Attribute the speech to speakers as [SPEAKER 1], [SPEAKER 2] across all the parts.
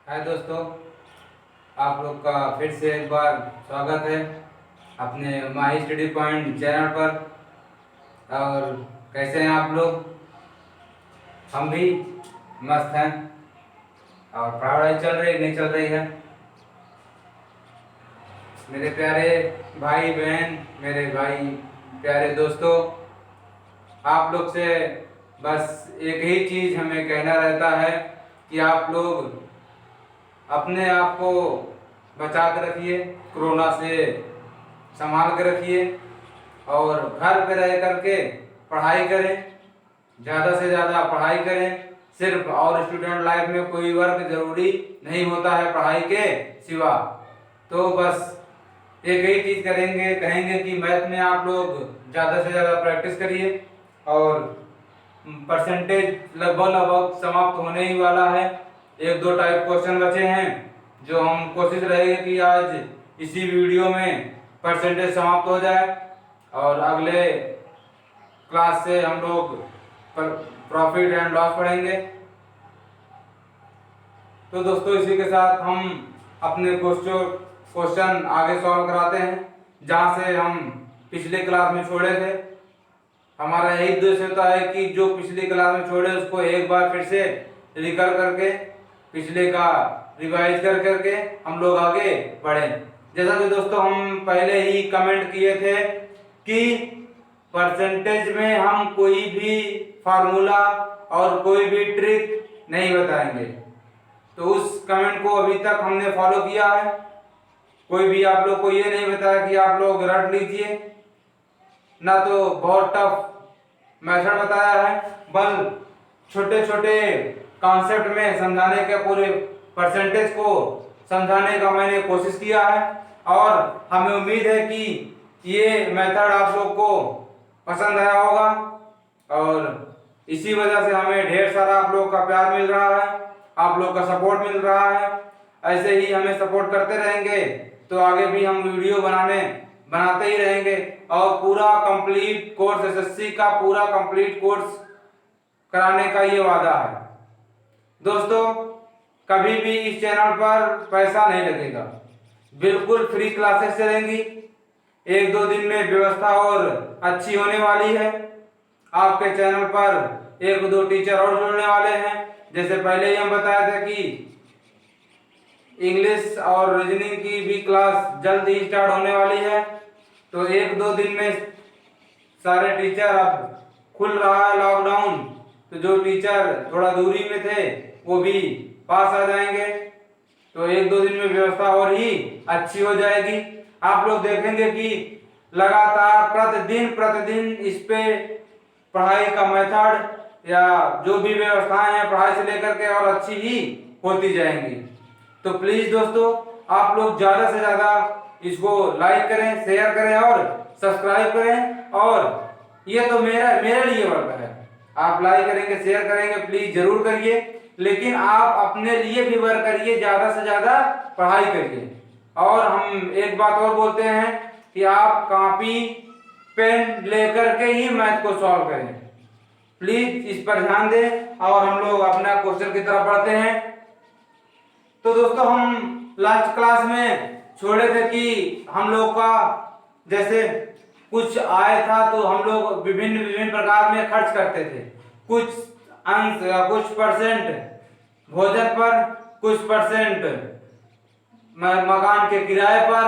[SPEAKER 1] हाय दोस्तों, आप लोग का फिर से एक बार स्वागत है अपने माई स्टडी पॉइंट चैनल पर। और कैसे हैं आप लोग? हम भी मस्त हैं। और पढ़ाई चल रही नहीं चल रही है? मेरे प्यारे भाई बहन, मेरे भाई प्यारे दोस्तों, आप लोग से बस एक ही चीज़ हमें कहना रहता है कि आप लोग अपने आप को बचा के रखिए, कोरोना से संभाल के रखिए और घर पे रह करके पढ़ाई करें, ज़्यादा से ज़्यादा पढ़ाई करें। सिर्फ और स्टूडेंट लाइफ में कोई वर्क जरूरी नहीं होता है पढ़ाई के सिवा। तो बस एक ही चीज़ कहेंगे कि मैथ में आप लोग ज़्यादा से ज़्यादा प्रैक्टिस करिए और परसेंटेज लगभग लगभग समाप्त होने ही वाला है। एक दो टाइप क्वेश्चन बचे हैं जो हम कोशिश रहेगी कि आज इसी वीडियो में परसेंटेज समाप्त हो जाए और अगले क्लास से हम लोग प्रॉफिट एंड लॉस पढ़ेंगे। तो दोस्तों, इसी के साथ हम अपने क्वेश्चन आगे सॉल्व कराते हैं जहाँ से हम पिछले क्लास में छोड़े थे। हमारा यही उद्देश्य होता है कि जो पिछली क्लास में छोड़े उसको एक बार फिर से रिकल करके पिछले का रिवाइज कर करके हम लोग आगे बढ़ें। जैसा कि दोस्तों हम पहले ही कमेंट किए थे कि परसेंटेज में हम कोई भी फार्मूला और कोई भी ट्रिक नहीं बताएंगे। तो उस कमेंट को अभी तक हमने फॉलो किया है। कोई भी आप लोग को ये नहीं बताया कि आप लोग रट लीजिए, ना तो बहुत टफ मेथड बताया है, बल छोटे छोटे कॉन्सेप्ट में समझाने के, पूरे परसेंटेज को समझाने का मैंने कोशिश किया है। और हमें उम्मीद है कि ये मेथड आप लोग को पसंद आया होगा और इसी वजह से हमें ढेर सारा आप लोग का प्यार मिल रहा है, आप लोग का सपोर्ट मिल रहा है। ऐसे ही हमें सपोर्ट करते रहेंगे तो आगे भी हम वीडियो बनाते ही रहेंगे और पूरा कंप्लीट कोर्स, एसएससी का पूरा कंप्लीट कोर्स कराने का ये वादा है। दोस्तों, कभी भी इस चैनल पर पैसा नहीं लगेगा, बिल्कुल फ्री क्लासेस चलेंगी। एक दो दिन में व्यवस्था और अच्छी होने वाली है। आपके चैनल पर एक दो टीचर और जुड़ने वाले हैं। जैसे पहले ही हम बताए थे कि इंग्लिश और रीजनिंग की भी क्लास जल्द ही स्टार्ट होने वाली है। तो एक दो दिन में सारे टीचर, अब खुल रहा है लॉकडाउन, तो जो टीचर थोड़ा दूरी में थे वो भी पास आ जाएंगे। तो एक दो दिन में व्यवस्था और ही अच्छी हो जाएगी। आप लोग देखेंगे कि लगातार प्रतिदिन इस पे पढ़ाई का मेथड या जो भी व्यवस्थाएं हैं पढ़ाई से लेकर के और अच्छी ही होती जाएंगी। तो प्लीज दोस्तों, आप लोग ज्यादा से ज्यादा इसको लाइक करें, शेयर करें और सब्सक्राइब करें। और ये तो मेरे लिए वर्क है, आप लाइक करेंगे, शेयर करेंगे, प्लीज जरूर करिए। लेकिन आप अपने लिए भी वर्क करिए, ज्यादा से ज्यादा पढ़ाई करिए। और हम एक बात और बोलते हैं कि आप कॉपी पेन लेकर के ही मैथ को सॉल्व करें। प्लीज इस पर ध्यान दें और हम लोग अपना क्वेश्चन की तरफ बढ़ते हैं। तो दोस्तों, हम लास्ट क्लास में छोड़े थे कि हम लोग का जैसे कुछ आय था तो हम लोग विभिन्न प्रकार में खर्च करते थे। कुछ अंश या कुछ परसेंट भोजन पर, कुछ परसेंट मकान के किराए पर,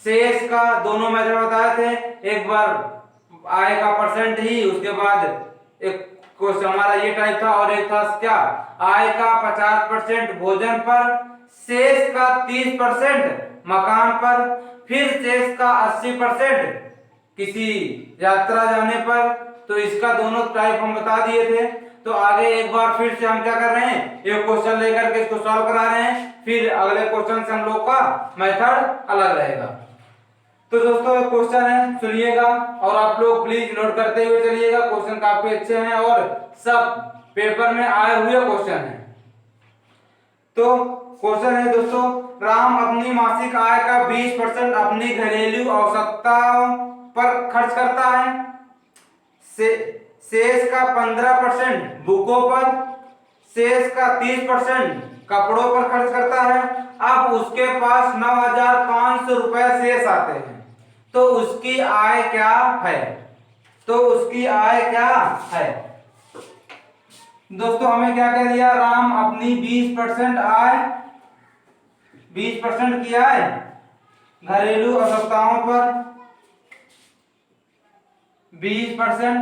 [SPEAKER 1] शेष का दोनों मेथड बताए थे। एक बार आय का परसेंट ही, उसके बाद एक क्वेश्चन हमारा ये टाइप था और एक था क्या, आय का 50% भोजन पर, शेष का 30% मकान पर, फिर शेष का 80% किसी यात्रा जाने पर। तो इसका दोनों टाइप हम बता दिए थे। तो आगे एक बार फिर से हम क्या कर रहे हैं, एक क्वेश्चन लेकर के इसको सॉल्व करा रहे हैं, फिर अगले क्वेश्चन से हम लोग का मेथड अलग रहेगा। तो दोस्तों, एक क्वेश्चन है, सुनिएगा और आप लोग प्लीज नोट करते हुए चलिएगा। क्वेश्चन काफी अच्छे हैं और सब पेपर में आए हुए क्वेश्चन हैं। तो क्वेश्चन है दोस्तों, राम अपनी मासिक आय का 20% अपनी घरेलू आवश्यकताओं पर खर्च करता है, शेष का 15% बुकों पर, शेष का 30% कपड़ों पर खर्च करता है। अब उसके पास 9,500 रुपए शेष आते हैं, तो उसकी आय क्या है? तो उसकी आय क्या है? दोस्तों हमें क्या कह दिया, राम अपनी 20% आय, 20% की आय घरेलू आवश्यकताओं पर, 20%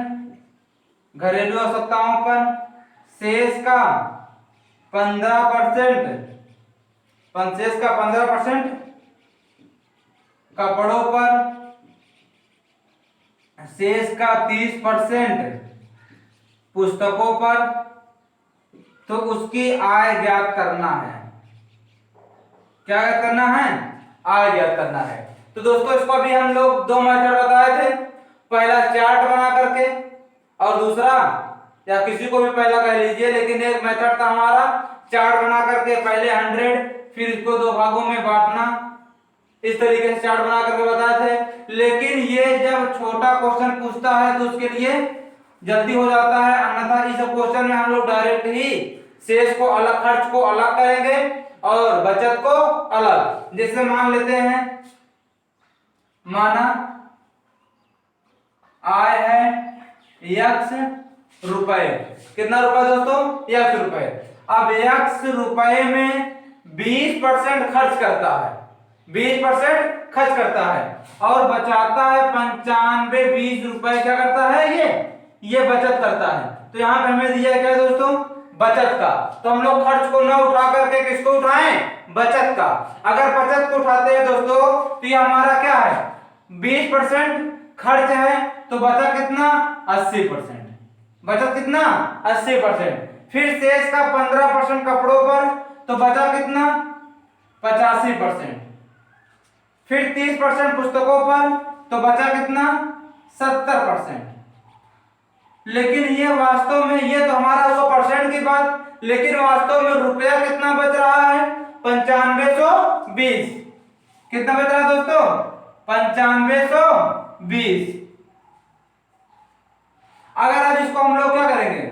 [SPEAKER 1] घरेलू आवश्यकताओं पर, शेष का 15%, शेष का 15% कपड़ों पर, शेष का 30% पुस्तकों पर, तो उसकी आय ज्ञात करना है। क्या ज्ञात करना है? आय ज्ञात करना है। तो दोस्तों इसको भी हम लोग दो मेथड बताए थे, पहला चार्ट बना करके और दूसरा, या किसी को भी पहला कह लीजिए, लेकिन एक मेथड था हमारा चार्ट बना करके पहले 100, फिर इसको दो भागों में बांटना, इस तरीके से चार्ट बना करके बताए थे। लेकिन ये जब छोटा क्वेश्चन पूछता है तो उसके लिए जल्दी हो जाता है, अन्यथा इस क्वेश्चन में हम लोग डायरेक्ट ही शेष को अलग, खर्च को अलग करेंगे और बचत को अलग। जैसे मान लेते हैं, माना आय है x रुपए, कितना रुपए दोस्तों? x रुपए। अब x रुपए में 20% खर्च करता है, 20% खर्च करता है और बचाता है 95, 20 रुपए क्या करता है? ये बचत करता है। तो यहाँ पे हमें दिया क्या है दोस्तों? बचत का। तो हम लोग खर्च को ना उठा करके किसको उठाएं? बचत का। अगर बचत को उठाते हैं दोस्तों तो ये हमारा क्या है? 20% खर्च है, तो बचा कितना? 80%। बचत कितना? 80%। फिर शेष का 15% कपड़ों पर, तो बचा कितना? 85%। फिर 30% पुस्तकों पर, तो बचा कितना? 70%। लेकिन ये वास्तव में, ये तो हमारा हुआ परसेंट की बात, लेकिन वास्तव में रुपया कितना बच रहा है? 9520। कितना बच रहा है दोस्तों? 9520। अगर अब इसको हम लोग क्या करेंगे,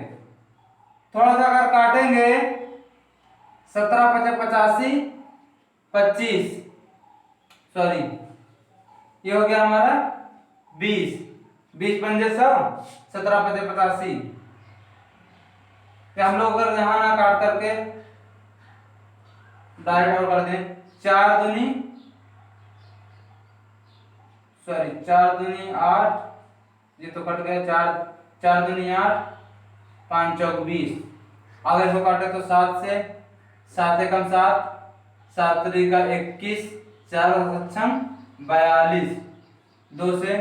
[SPEAKER 1] थोड़ा सा अगर काटेंगे, 17 × 85 25, सॉरी ये हो गया हमारा 20, 20 पंजे 100, 17 × 85। हम लोग अगर यहां ना काट करके डायरेक्ट और कर दें, 4 दूनी 8, ये तो कट गया, 4 दूनी 8, 5 चौक 20। अगर इसको काटे तो 7 से, 7 एकम 7, 7 3 का 21, 4 सक्षम 42, 2 से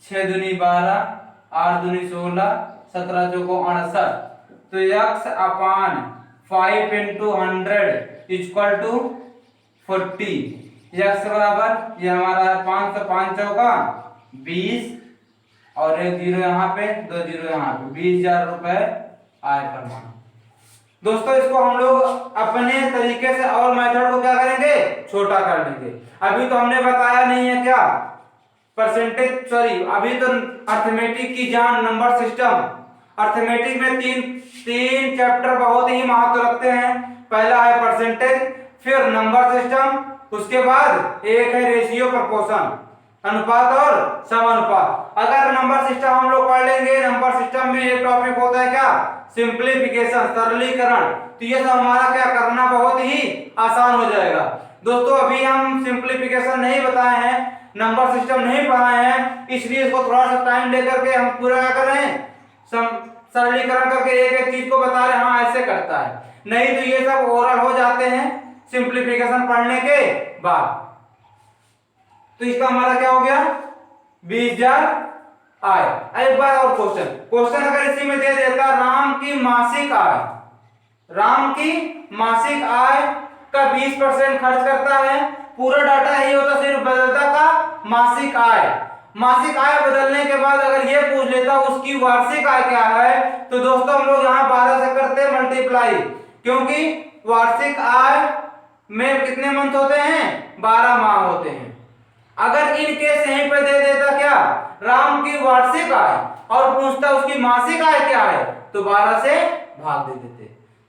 [SPEAKER 1] 6 दूनी 12, 8 दूनी 16, 17 चौको 68। तो x अपान 5 × 100 इक्वल टू 40। x बराबर, ये हमारा है 5 से 5 चौका 20 और एक जीरो यहाँ पे, 2 जीरो यहाँ पे, 20,000 रुपए आय प्रमाण। दोस्तों इसको हम लोग अपने तरीके से और मेथड को क्या करेंगे? छोटा कर लेंगे। अभी तो हमने बताया नहीं है क्या परसेंटेज, सॉरी अभी तो अर्थमेटिक की जान, नंबर सिस्टम। अर्थमेटिक में तीन चैप्टर बहुत ही महत्व रखते हैं। पहला है परसेंटेज, फिर नंबर सिस्टम, उसके बाद एक है रेशियो प्रोपोर्शन, अनुपात और समानुपात। अगर नंबर सिस्टम हम लोग पढ़ लेंगे, नंबर सिस्टम में एक टॉपिक होता है क्या? सिंप्लीफिकेशन, सरलीकरण। तो ये सब हमारा क्या करना बहुत ही आसान हो जाएगा। दोस्तों अभी हम सिंप्लीफिकेशन नहीं बताए हैं, नंबर सिस्टम नहीं पढ़ाए हैं, इसलिए इसको थोड़ा सा टाइम लेकर के हम पूरा क्या कर रहे हैं? सरलीकरण करके एक एक चीज को बता रहे हैं, हाँ ऐसे करता है। नहीं तो ये सब ओरल हो जाते हैं सिंप्लीफिकेशन पढ़ने के बाद। तो इसका हमारा क्या हो गया? 20,000 आय। एक बार और क्वेश्चन अगर इसी में दे देता, राम की मासिक आय, राम की मासिक आय का 20% खर्च करता है, पूरा डाटा यही होता, सिर्फ बदलता का मासिक आय। मासिक आय बदलने के बाद अगर ये पूछ लेता उसकी वार्षिक आय क्या है, तो दोस्तों हम लोग यहाँ 12 से करते मल्टीप्लाई, क्योंकि वार्षिक आय में कितने मंथ होते हैं? 12 माह होते हैं। अगर इन केस यहीं पे दे देता क्या? राम की वार्षिक आय और पूछता उसकी मासिक आय क्या है, तो 12 से भाग दे देते।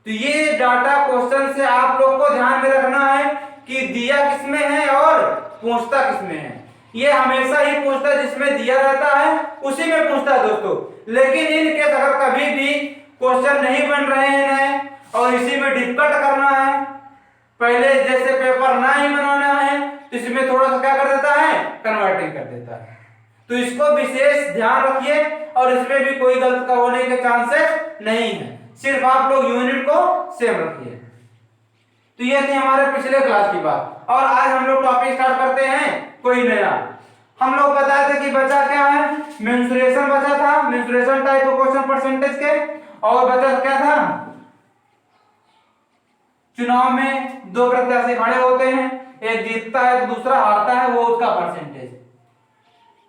[SPEAKER 1] तो ये डाटा क्वेश्चन से आप लोग को ध्यान में रखना है कि दिया किसमें है और पूछता किसमें है। ये हमेशा ही पूछता है जिसमें दिया रहता है उसी में पूछता है दोस्तों। लेकिन इन केस अगर कभी भी क्वेश्चन नहीं बन रहे हैं और इसी में डिफिकल्ट करना है, पहले जैसे पेपर ना ही बनाना है, तो इसमें थोड़ा सा क्या कर देता है, कन्वर्टिंग कर देता है। तो इसको विशेष ध्यान रखिए और इसमें भी कोई गलत होने के चांसेस नहीं है, सिर्फ आप लोग यूनिट को सेम रखिए। तो ये थी हमारे पिछले क्लास की बात और आज हम लोग टॉपिक स्टार्ट करते हैं कोई नया। हम लोग बताए थे कि बचा क्या है, मेंसुरेशन बचा था, mensuration type of question percentage के, और बचा क्या था, चुनाव में दो प्रत्याशी खड़े होते हैं, एक जीतता है तो दूसरा हारता है, वो उसका परसेंटेज।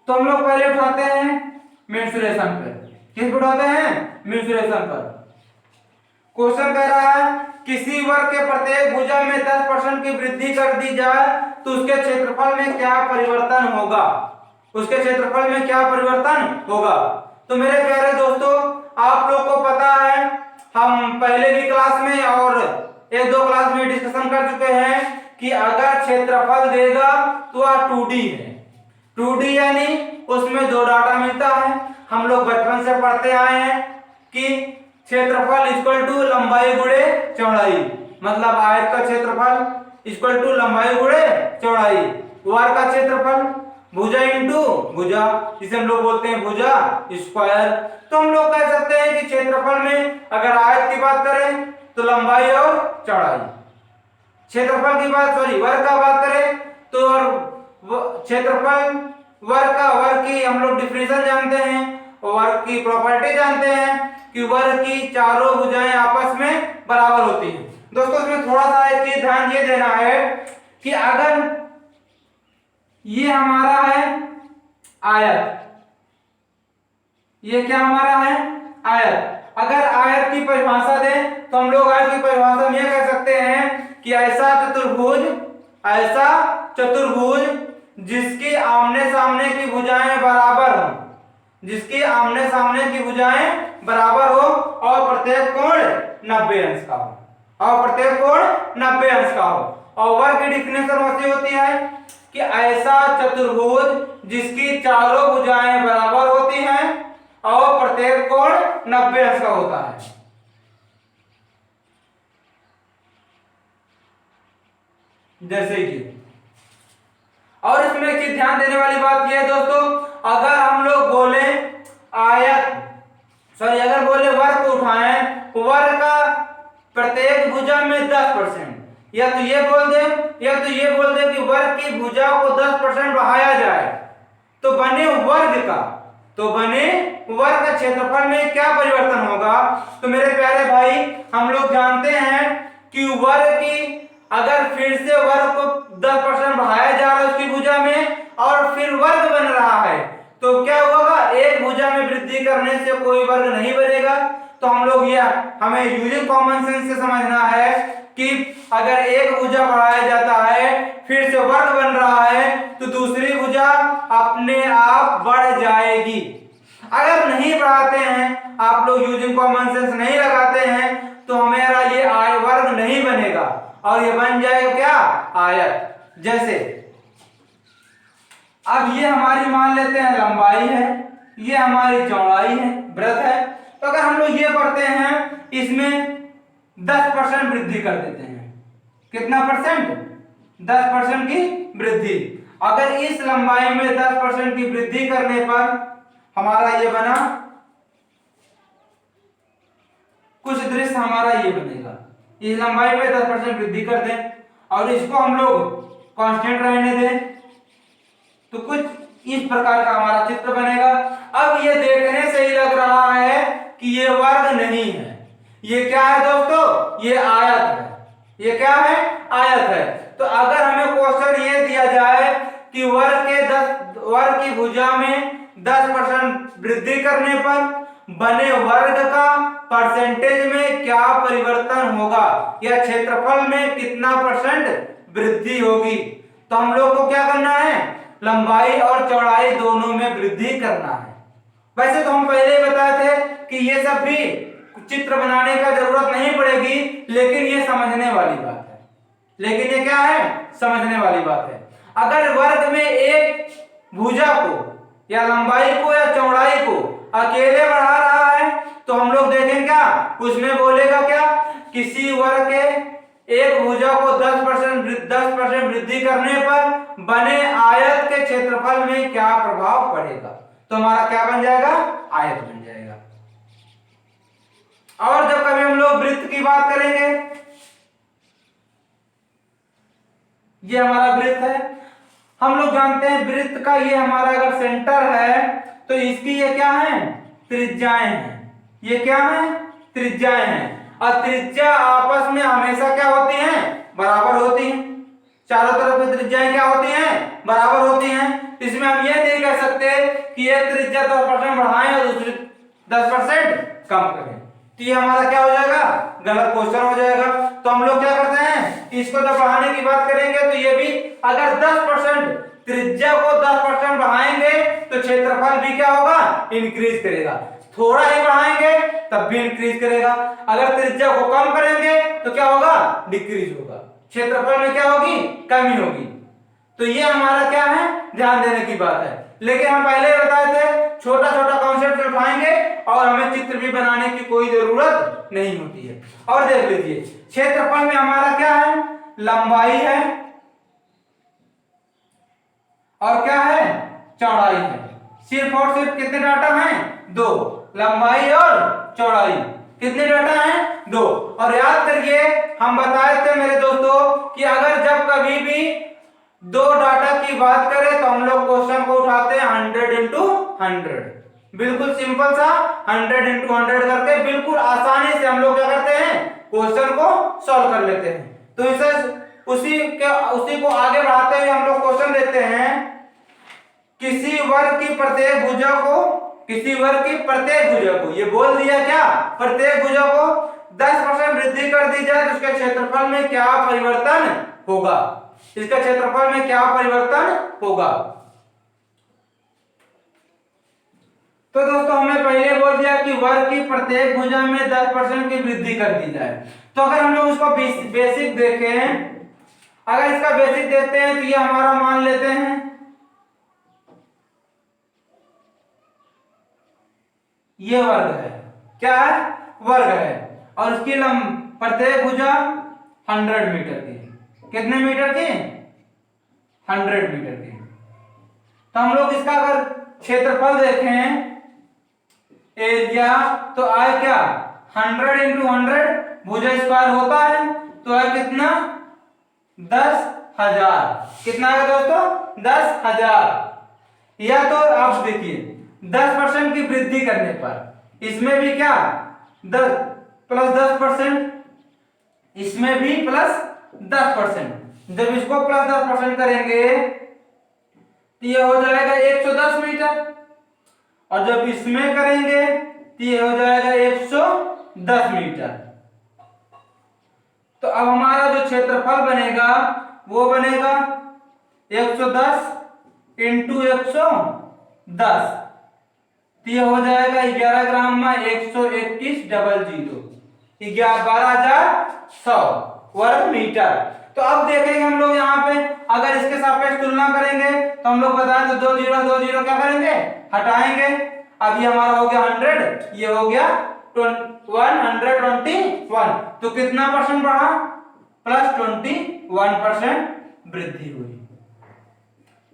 [SPEAKER 1] तो हम लोग पहले उठाते हैं मेंसुरेशन पर। किस पर उठाते हैं, मेंसुरेशन पर। क्वेश्चन कह रहा है किसी वर्ग के प्रत्येक भुजा में 10% की वृद्धि कर दी जाए तो उसके क्षेत्रफल में क्या परिवर्तन होगा, उसके क्षेत्रफल में क्या परिवर्तन होगा। तो मेरे प्यारे दोस्तों, आप लोग को पता है हम पहले भी क्लास में और एक दो क्लास में डिस्कशन कर चुके हैं कि अगर क्षेत्रफल देगा तो वह 2D है। 2D यानी उसमें दो डाटा मिलता है। हम लोग बचपन से पढ़ते आए हैं कि क्षेत्रफल इक्वल टू लंबाई गुणे चौड़ाई, मतलब आयत का क्षेत्रफल इक्वल टू लंबाई गुणे चौड़ाई, वर्ग का क्षेत्रफल भुजा इंटू भुजा, जिसे हम लोग बोलते हैं भुजा स्क्वायर। तो हम लोग कह सकते हैं कि क्षेत्रफल में अगर आयत की बात करें तो लंबाई और चौड़ाई, क्षेत्रफल की बात वर्ग का बात करें तो क्षेत्रफल वर्ग की हम लोग डिफिनेशन जानते हैं और वर्ग की प्रॉपर्टी जानते हैं कि वर्ग की चारों भुजाएं आपस में बराबर होती हैं। दोस्तों इसमें थोड़ा सा एक चीज ध्यान ये देना है कि अगर ये हमारा है आयत, ये क्या हमारा है आयत, अगर आयत की परिभाषा दें तो हम लोग आयत की परिभाषा में कह सकते हैं कि ऐसा चतुर्भुज जिसकी आमने सामने की भुजाएं बराबर हो, जिसकी आमने सामने की भुजाएं बराबर हो और प्रत्येक कोण 90 अंश का हो, और प्रत्येक कोण 90 अंश का हो। और वर्ग की डिफिनेशन वैसी होती है कि ऐसा चतुर्भुज जिसकी चारों भुजाएं बराबर होती हैं और प्रत्येक कोण 90 अंश का होता है। जैसे कि, और इसमें एक चीज ध्यान देने वाली बात यह है दोस्तों, अगर हम लोग बोले अगर बोले वर्ग को उठाएं, वर्ग का प्रत्येक भुजा में 10%, या तो ये बोल दे कि वर्ग की भुजा को 10% बढ़ाया जाए तो बने वर्ग का क्षेत्रफल में क्या परिवर्तन होगा। तो मेरे प्यारे भाई, हम लोग जानते हैं कि वर्ग की अगर फिर से वर्ग को 10% बढ़ाया जा रहा है उसकी भुजा में और फिर वर्ग बन रहा है तो क्या होगा, एक भुजा में वृद्धि करने से कोई वर्ग नहीं बनेगा। तो हम लोग ये हमें यूजिंग कॉमन सेंस से समझना है कि अगर एक भुजा बढ़ाया जाता है फिर से वर्ग बन रहा है तो दूसरी भुजा अपने आप बढ़ जाएगी। अगर नहीं बढ़ाते हैं, आप लोग यूजिंग कॉमन सेंस नहीं लगाते हैं तो हमारा ये वर्ग नहीं बनेगा और ये बन जाएगा क्या, आयत। जैसे अब ये हमारी मान लेते हैं लंबाई है, ये हमारी चौड़ाई है, वृत्त है। तो अगर हम लोग ये करते हैं इसमें 10% वृद्धि कर देते हैं, कितना परसेंट, 10% की वृद्धि। अगर इस लंबाई में 10% की वृद्धि करने पर हमारा ये बना, कुछ दृश्य हमारा ये बनेगा। इस लंबाई में 10% वृद्धि कर दें और इसको हम लोग कांस्टेंट रहने दें तो कुछ इस प्रकार का हमारा चित्र बनेगा। अब ये देखने से ही लग रहा है कि ये वर्ग नहीं है, ये क्या है दोस्तों, ये आयत है। ये क्या है, आयत है। तो अगर हमें क्वेश्चन ये दिया जाए कि वर्ग की भुजा में 10% वृद्धि करने पर बने वर्ग का परसेंटेज में क्या परिवर्तन होगा या क्षेत्रफल में कितना % वृद्धि होगी, तो हम लोग को क्या करना है, लंबाई और चौड़ाई दोनों में वृद्धि करना है। वैसे तो हम पहले ही बताए थे कि ये सब भी चित्र बनाने का जरूरत नहीं पड़ेगी, लेकिन ये समझने वाली बात है। लेकिन ये क्या है? समझने वाली बात है। अगर वर्ग में एक भुजा को या लंबाई को या चौड़ाई को अकेले बढ़ा रहा है तो हम लोग देखें क्या उसमें बोलेगा क्या, किसी वर्ग के एक भुजा को 10% वृद्धि करने पर बने आयत के क्षेत्रफल में क्या प्रभाव पड़ेगा। तो हमारा क्या बन जाएगा? आयत बन जाएगा। और जब कभी हम लोग वृत्त की बात करेंगे, ये हमारा वृत्त है, हम लोग जानते हैं वृत्त का ये हमारा अगर सेंटर है तो इसकी ये क्या है? त्रिज्याएं हैं। ये क्या है? त्रिज्याएं हैं। और त्रिज्या आपस में हमेशा क्या होती हैं? बराबर होती हैं। चारों तरफ की त्रिज्याएं क्या होती हैं? बराबर होती हैं। इसमें हम ये नहीं कह सकते कि एक त्रिज्या 10% बढ़ाएं और दूसरी 10% कम करें, तो ये हमारा क्या हो जाएगा? गलत क्वेश्चन हो जाएगा। तो हम लोग क्या करते हैं, इसको जब बढ़ाने की बात करेंगे तो ये भी अगर 10% त्रिज्या को 10% बढ़ाएंगे तो क्षेत्रफल भी क्या होगा? इंक्रीज करेगा। थोड़ा ही बढ़ाएंगे तब भी इंक्रीज करेगा। अगर त्रिज्या को कम करेंगे तो क्या होगा? डिक्रीज होगा। क्षेत्रफल में क्या होगी? कमी होगी। तो ये हमारा क्या है? ध्यान देने की बात है। लेकिन हम पहले ही बताए थे छोटा छोटा कॉन्सेप्ट उठाएंगे और हमें चित्र भी बनाने की कोई जरूरत नहीं होती है। और देख लीजिए क्षेत्रफल में हमारा क्या है? लंबाई है और क्या है? चौड़ाई है। सिर्फ और सिर्फ कितने डाटा हैं? 2, लंबाई और चौड़ाई। कितने डाटा हैं? 2। और याद करिए हम बताए थे मेरे दोस्तों कि अगर जब कभी भी 2 डाटा की बात करें तो हम लोग क्वेश्चन को उठाते हैं 100 into 100। बिल्कुल सिंपल सा 100 into 100 करके बिल्कुल आसानी से हम लोग क्या करते हैं? क्वेश्चन को सॉल्व कर लेते हैं। तो इसे उसी को आगे बढ़ाते हुए हम लोग क्वेश्चन देते हैं, किसी वर्ग की प्रत्येक भुजा को ये बोल दिया क्या? प्रत्येक भुजा को 10% वृद्धि कर दी जाए तो उसके क्षेत्रफल में क्या परिवर्तन होगा? इसका क्षेत्रफल में क्या परिवर्तन होगा? तो दोस्तों हमने पहले बोल दिया कि वर्ग की प्रत्येक भुजा में 10% की वृद्धि कर दी जाए। तो अगर हम लोग उसको बेसिक देखें, अगर इसका बेसिक देखते हैं तो ये हमारा मान लेते हैं ये वर्ग है। क्या है? वर्ग है। और इसकी प्रत्येक भुजा 100 मीटर की। कितने मीटर की? 100 मीटर की। तो हम लोग इसका अगर क्षेत्रफल देखें एरिया तो आए क्या? 100 into 100 भुजा स्क्वायर होता है तो है कितना? 10,000। कितना है दोस्तों? 10,000। या तो आप देखिए 10% की वृद्धि करने पर इसमें भी क्या 10 प्लस 10%, इसमें भी प्लस 10%। जब इसको प्लस 10% करेंगे तो ये हो जाएगा 110 मीटर, और जब इसमें करेंगे तो ये हो जाएगा 110 मीटर। तो अब हमारा जो क्षेत्रफल बनेगा वो बनेगा 110 इंटू 110, तो ये हो जाएगा 11 ग्राम में 121 डबल 12,100 वर्ग मीटर। तो अब देखेंगे हम लोग यहाँ पे अगर इसके सापेक्ष तुलना करेंगे तो हम लोग बताएं तो 2 जीरो क्या करेंगे? हटाएंगे। अब ये हमारा हो गया 100, ये हो गया 121। तो कितना परसेंट बढ़ा? प्लस 21% वृद्धि हुई।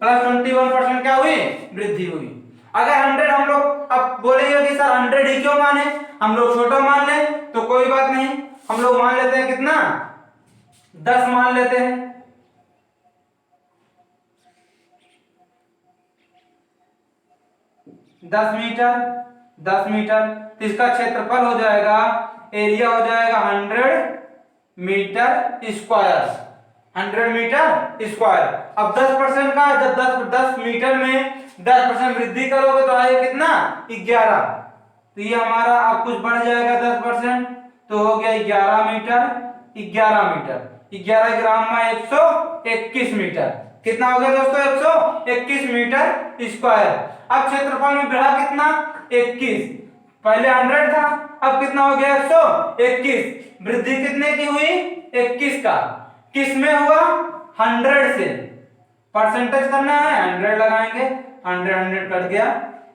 [SPEAKER 1] प्लस 21% क्या हुई? वृद्धि हुई। अगर 100 हम लोग अब बोलेंगे कि सर 100 ही क्यों माने, हम लोग छोटा मान ले तो कोई बात नहीं, हम लोग मान लेते हैं कितना? 10 मान लेते हैं। 10 मीटर, 10 मीटर, तो इसका क्षेत्रफल हो जाएगा, एरिया हो जाएगा 100 मीटर स्क्वायर। 100 metre square. अब 10% का, जब 10 मीटर में 10% वृद्धि करोगे तो आएगा कितना? 11। तो ये हमारा अब कुछ बढ़ जाएगा 10%, तो हो गया 11 मीटर। 11 ग्राम में 121 मीटर। कितना हो गया दोस्तों? 121 मीटर स्क्वायर। अब क्षेत्रफल में बढ़ा कितना? 21। पहले 100 था, अब कितना हो गया 121। वृद्धि कितने की हुई 21 का। किस में हुआ 100 से। परसेंटेज करना है 100 लगाएंगे, 100 कट गया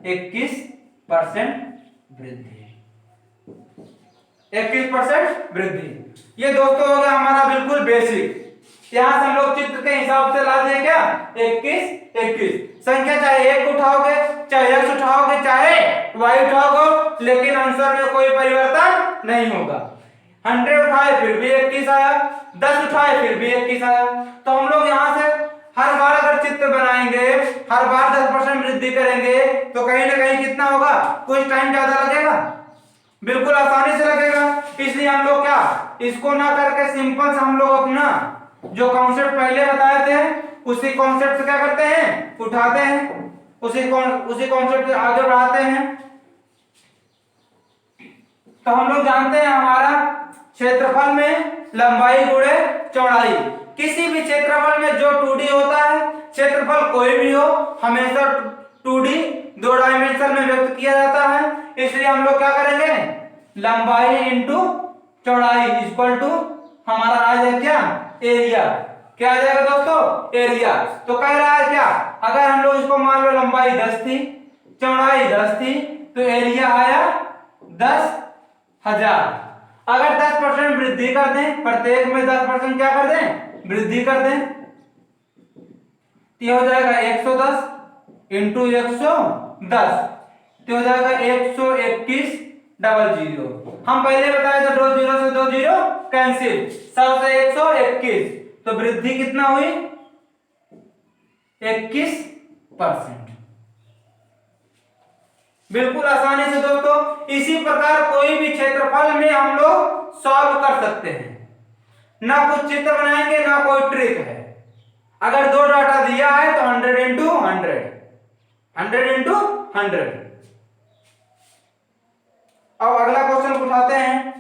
[SPEAKER 1] 21% वृद्धि, 21% वृद्धि। ये दोस्तों हो गया हमारा बिल्कुल बेसिक। यहां से हम लोग चित्र के हिसाब से ला दें क्या 21 21 संख्या, चाहे 1 उठाओगे, चाहे x उठाओगे, चाहे y उठाओगे, लेकिन आंसर में कोई परिवर्तन नहीं होगा। 100 उठाए फिर भी 21 आया, 10 उठाए फिर भी 21 आया। तो हम लोग यहाँ से हर बार अगर चित्र बनाएंगे, हर बार 10% वृद्धि करेंगे, तो कहीं ना कहीं कितना होगा, कुछ टाइम ज्यादा लगेगा, बिल्कुल आसानी से लगेगा। इसलिए हम लोग क्या इसको ना करके सिंपल से हम लोग अपना जो कॉन्सेप्ट पहले बताए थे उसी कॉन्सेप्ट से क्या करते हैं, उठाते हैं, उसी कॉन्सेप्ट से आगे बढ़ाते हैं। तो हम लोग जानते हैं हमारा क्षेत्रफल में लंबाई गुणे चौड़ाई। किसी भी क्षेत्रफल में जो 2D होता है, क्षेत्रफल कोई भी हो, हमेशा 2D 2 डायमेंशन में व्यक्त किया जाता है। इसलिए हम लोग क्या करेंगे, लंबाई इंटू चौड़ाई इक्वल टू हमारा आ जाएगा क्या एरिया। क्या आ जाएगा दोस्तों, एरिया। तो कह रहा है क्या, अगर हम लोग इसको मान लो लंबाई 10 थी, चौड़ाई 10 थी, तो एरिया आया 10,000। अगर 10% वृद्धि कर दें, प्रत्येक में 10% क्या कर दें, वृद्धि कर दें, तो हो जाएगा 110 इंटू 110, तो हो जाएगा 121,000। हम पहले बताए थे 2 जीरो से 2 जीरो कैंसिल, 100 से 121, तो वृद्धि कितना हुई 21%। बिल्कुल आसानी से दोस्तों, इसी प्रकार कोई भी क्षेत्रफल में हम लोग सॉल्व कर सकते हैं। ना कुछ चित्र बनाएंगे, ना कोई ट्रिक है। अगर 2 डाटा दिया है तो 100 इंटू 100, 100 इंटू 100। अब अगला क्वेश्चन उठाते हैं।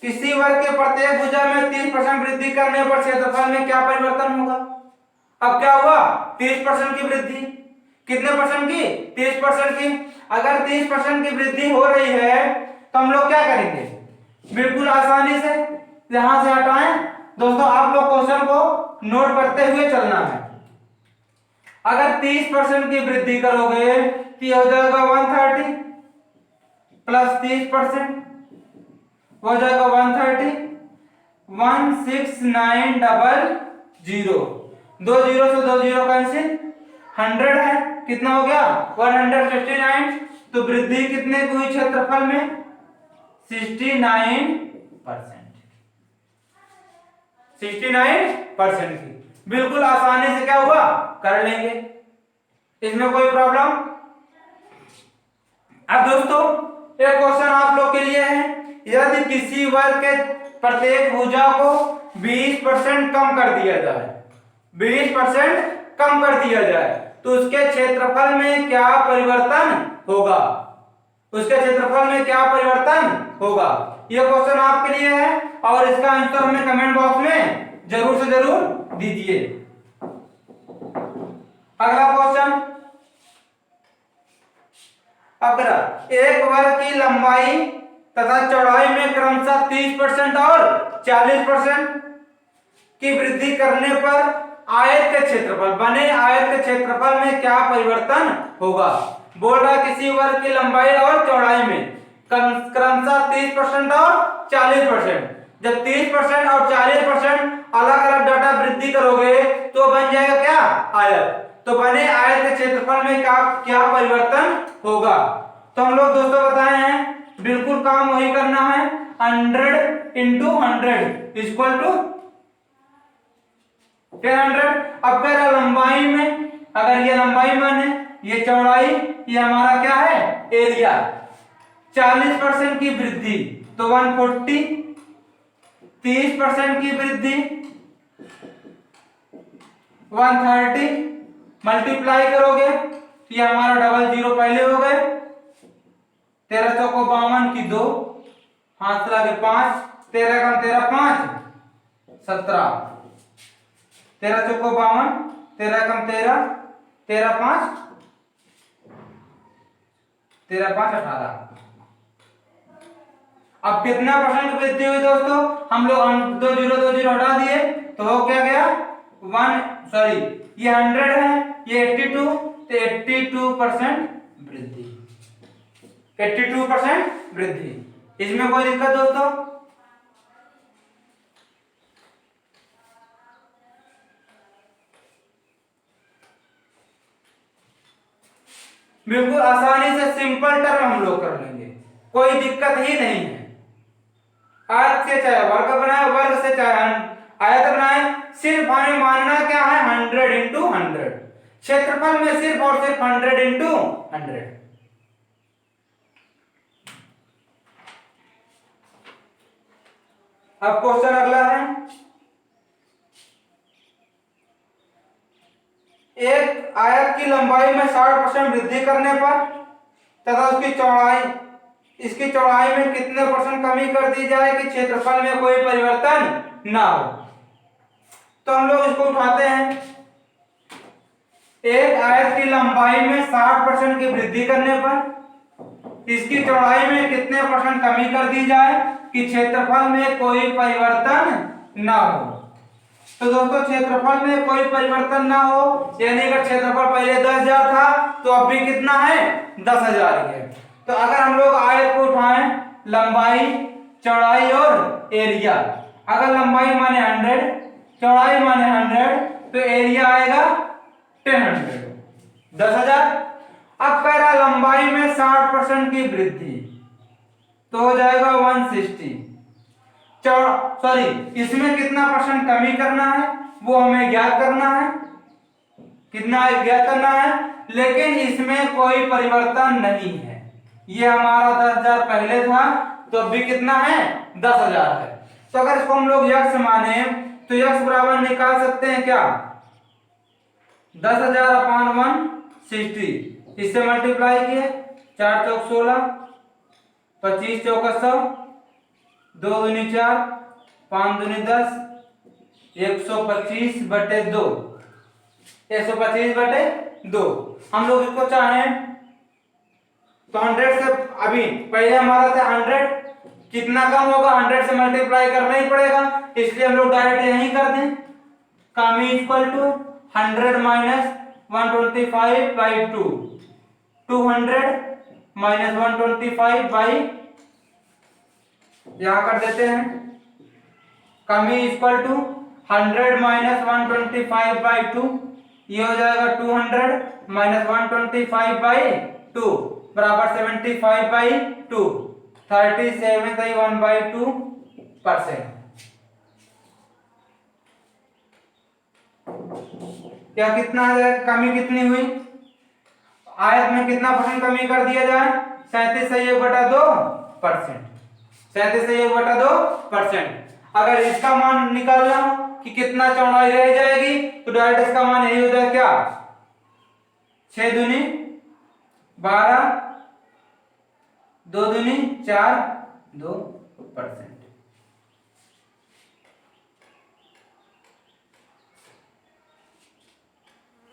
[SPEAKER 1] किसी वर्ग के प्रत्येक भुजा में 30% वृद्धि करने पर क्षेत्रफल में क्या परिवर्तन होगा। अब क्या हुआ 30% की वृद्धि, कितने परसेंट की 30% की। अगर 30% की वृद्धि हो रही है तो हम लोग क्या करेंगे, बिल्कुल आसानी से यहां से हटाएं। दोस्तों आप लोग क्वेश्चन को नोट करते हुए चलना है। अगर 30% की वृद्धि करोगे तो हो जाएगा 130 प्लस 30% हो जाएगा 130, 16900, 2 जीरो से 2 जीरो कैंसिल, 100 है, कितना हो गया 169। तो वृद्धि कितने की हुई क्षेत्रफल में 69%, 69% की। बिल्कुल आसानी से क्या हुआ कर लेंगे, इसमें कोई प्रॉब्लम। अब दोस्तों एक क्वेश्चन आप लोग के लिए है, यदि किसी वर्ग के प्रत्येक भुजा को 20% कम कर दिया जाए, 20% कम कर दिया जाए, तो उसके क्षेत्रफल में क्या परिवर्तन होगा, उसके क्षेत्रफल में क्या परिवर्तन होगा। यह क्वेश्चन आपके लिए है और इसका आंसर हमें कमेंट बॉक्स में जरूर से जरूर दीजिए। अगला क्वेश्चन, अगर एक वर्ग की लंबाई तथा चौड़ाई में क्रमशः 30% और 40% की वृद्धि करने पर आयत के क्षेत्रफल, बने आयत के क्षेत्रफल में क्या परिवर्तन होगा। बोल रहा किसी वर्ग की लंबाई और चौड़ाई में क्रमशः 30% और 40%, जब 30% और 40% अलग अलग डाटा वृद्धि करोगे तो बन जाएगा क्या आयत। तो बने आयत के क्षेत्रफल में क्या परिवर्तन होगा। तो हम लोग दोस्तों बताए हैं बिल्कुल काम वही करना है, 100 इंटू 100 इक्वल टू 100। अब कह रहा लंबाई में, अगर ये लंबाई माने ये चौड़ाई, ये हमारा क्या है एरिया। 40% की वृद्धि तो 140, 30% की वृद्धि 130, मल्टीप्लाई करोगे तो ये हमारा डबल जीरो पहले हो गए, 13 चौको 52 की 2, हाथ लगे 5, 13 कम 13 5 17, 13 चौको 52, 13 कम 13, 13 5 13 5 18। अब कितना परसेंट वृद्धि हुई दोस्तों? हम लोग 2 0 हटा दिए तो हो क्या गया 1 ये 100 है, ये 82, तो 82% वृद्धि, 82% वृद्धि। इसमें कोई दिक्कत दोस्तों? बिल्कुल आसानी से सिंपल टर्म हम लोग कर लेंगे, कोई दिक्कत ही नहीं है। आयत से चाहे वर्ग बनाए, वर्ग से चाहे आयत बनाए, सिर्फ हमें मानना क्या है 100 इंटू 100, क्षेत्रफल में सिर्फ और सिर्फ 100 इंटू 100। अब क्वेश्चन अगला है, एक आयत की लंबाई में 60% वृद्धि करने पर तथा इसकी चौड़ाई में कितने परसेंट कमी कर दी जाए कि क्षेत्रफल में कोई परिवर्तन ना हो। तो हम लोग इसको उठाते हैं, एक आयत की लंबाई में 60% की वृद्धि करने पर इसकी चौड़ाई में कितने परसेंट कमी कर दी जाए कि क्षेत्रफल में कोई परिवर्तन ना हो। तो दोस्तों क्षेत्रफल में कोई परिवर्तन ना हो, यानी अगर क्षेत्रफल पहले 10,000 था तो अब भी कितना है 10,000 है। तो अगर हम लोग आयत को उठाएं, लंबाई, चौड़ाई और एरिया, अगर लंबाई माने 100, चौड़ाई माने 100, तो एरिया आएगा 1000, 10,000। अब कह रहा लंबाई में 60% की वृद्धि, तो हो जाएगा 160। इसमें कितना परसेंट कमी करना है वो हमें ज्ञात करना है, कितना ज्ञात करना है, लेकिन इसमें कोई परिवर्तन नहीं है। ये हमारा 10,000 पहले था तो अभी कितना है 10,000 है। तो अगर इसको हम लोग यक्स माने तो यक्स बराबर निकाल सकते हैं क्या 10,000 अपान 160, इससे मल्टीप्लाई किए 4 चौक 16, 25 चौका 100, 2 दूनी 4, 5 दूनी 10, 125/2, 125/2। हम लोग इसको चाहें तो 100 से, अभी पहले हमारा था 100, कितना कम होगा 100 से मल्टीप्लाई करना ही पड़ेगा, इसलिए हम लोग डायरेक्ट यही कर दें, कमी इक्वल टू 100 माइनस 125/2, 200 माइनस 125 यहां कर देते हैं, कमी इक्वल टू 100 माइनस 125/2, ये हो जाएगा 200 माइनस 125/2 बराबर 75/2, 37.1/2%। क्या कितना है, कमी कितनी हुई, आयत में कितना परसेंट कमी कर दिया जाए 37/2%, 37/2%। अगर इसका मान निकालना हो कि कितना चौड़ाई रह जाएगी तो डायरेक्ट इसका मान यही हो जाए क्या 6 दूनी 12, 2 दूनी 4, 2%।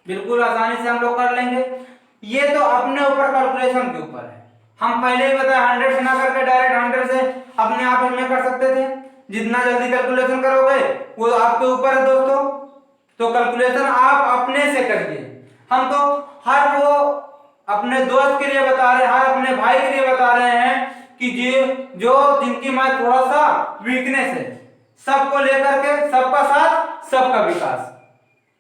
[SPEAKER 1] बिल्कुल आसानी से हम लोग कर लेंगे। ये तो अपने ऊपर कैलकुलेशन के ऊपर है, हम पहले ही बताया 100 से ना करके डायरेक्ट 100 से अपने आप में कर सकते थे। जितना जल्दी कैलकुलेशन करोगे वो आपके ऊपर है दोस्तों, तो कैलकुलेशन आप अपने से करिए। हम तो हर वो अपने दोस्त के लिए बता रहे हैं, हर अपने भाई के लिए बता रहे हैं कि जो जिनकी मैं थोड़ा सा वीकनेस है, सबको लेकर के सबका साथ सबका विकास,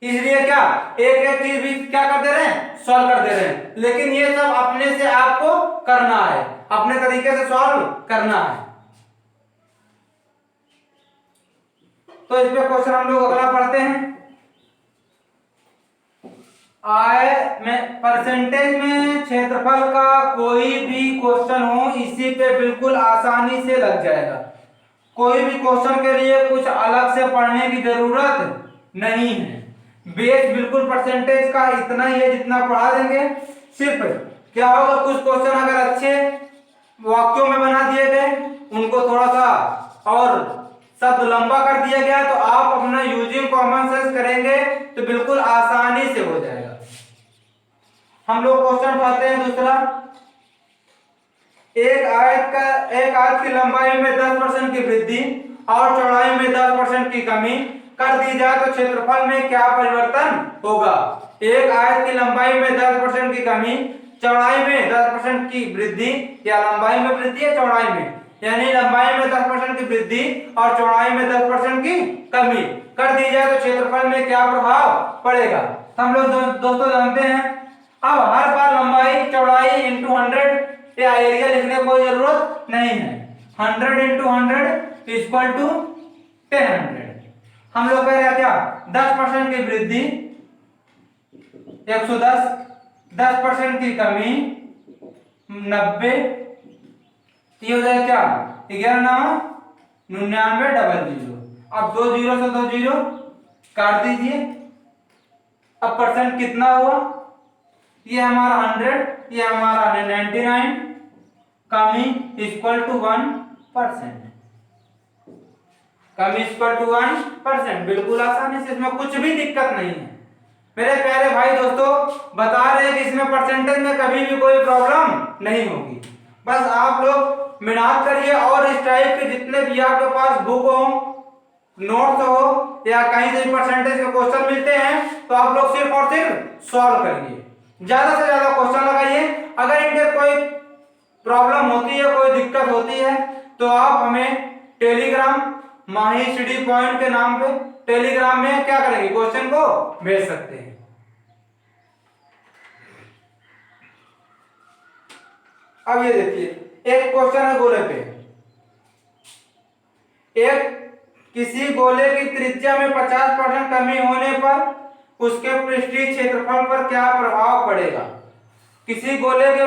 [SPEAKER 1] इसलिए क्या एक एक चीज भी क्या कर दे रहे हैं सॉल्व कर दे रहे हैं, लेकिन ये सब अपने से आपको करना है, अपने तरीके से सॉल्व करना है। तो इस पे क्वेश्चन हम लोग अगला पढ़ते हैं, आय में परसेंटेज में क्षेत्रफल का कोई भी क्वेश्चन हो इसी पे बिल्कुल आसानी से लग जाएगा। कोई भी क्वेश्चन के लिए कुछ अलग से पढ़ने की जरूरत नहीं है, बेस बिल्कुल परसेंटेज का इतना ही है जितना पढ़ा देंगे। सिर्फ क्या होगा कुछ क्वेश्चन अगर अच्छे वाक्यों में बना दिए गए, उनको थोड़ा सा और शब्द लंबा कर दिया गया तो आप अपना यूजिंग कॉमन सेंस करेंगे तो बिल्कुल आसानी से हो जाएगा। हम लोग क्वेश्चन उठाते हैं दूसरा, एक आयत की लंबाई में 10% की वृद्धि और चौड़ाई में 10% की कमी कर दी जाए तो क्षेत्रफल में क्या परिवर्तन होगा। एक आयत की लंबाई में 10% की कमी, चौड़ाई में 10% की वृद्धि, या लंबाई में वृद्धि है चौड़ाई में, यानी लंबाई में 10% की वृद्धि और चौड़ाई में 10% की कमी कर दी जाए तो क्षेत्रफल में क्या प्रभाव पड़ेगा। हम लोग दोस्तों जानते हैं, अब हर बार लंबाई चौड़ाई इंटू 100 या एरिया लिखने की कोई जरूरत नहीं है। 100 इंटू 100 इक्वल टू 1000। हम लोग कह रहे हैं क्या, 10% की वृद्धि 110, 10% की कमी 90, ये हो जाए क्या 11,99,00। अब 2 जीरो से 2 जीरो काट दीजिए। अब परसेंट कितना हुआ, ये हमारा 100, ये हमारा 99, कमी इक्वल टू 1%, कमी इक्वल टू 1%। बिल्कुल आसानी से, इसमें कुछ भी दिक्कत नहीं है मेरे प्यारे भाई दोस्तों। बता रहे हैं कि इसमें परसेंटेज में कभी भी कोई प्रॉब्लम नहीं होगी। बस आप लोग मेहनत करिए और इस टाइप के जितने भी आपके पास बुक हो, नोट्स हो या कहीं से परसेंटेज के क्वेश्चन मिलते हैं तो आप लोग सिर्फ और सिर्फ सॉल्व करिए, ज्यादा से ज्यादा क्वेश्चन लगाइए। अगर इनके कोई प्रॉब्लम होती है, कोई दिक्कत होती है तो आप हमें टेलीग्राम माही स्टडी पॉइंट के नाम पे टेलीग्राम में क्या करेंगे, क्वेश्चन को भेज सकते हैं। अब ये देखिए, एक क्वेश्चन है गोले पे, एक किसी गोले की त्रिज्या में 50% कमी होने पर उसके पृष्ठीय क्षेत्रफल पर क्या प्रभाव पड़ेगा। किसी गोले के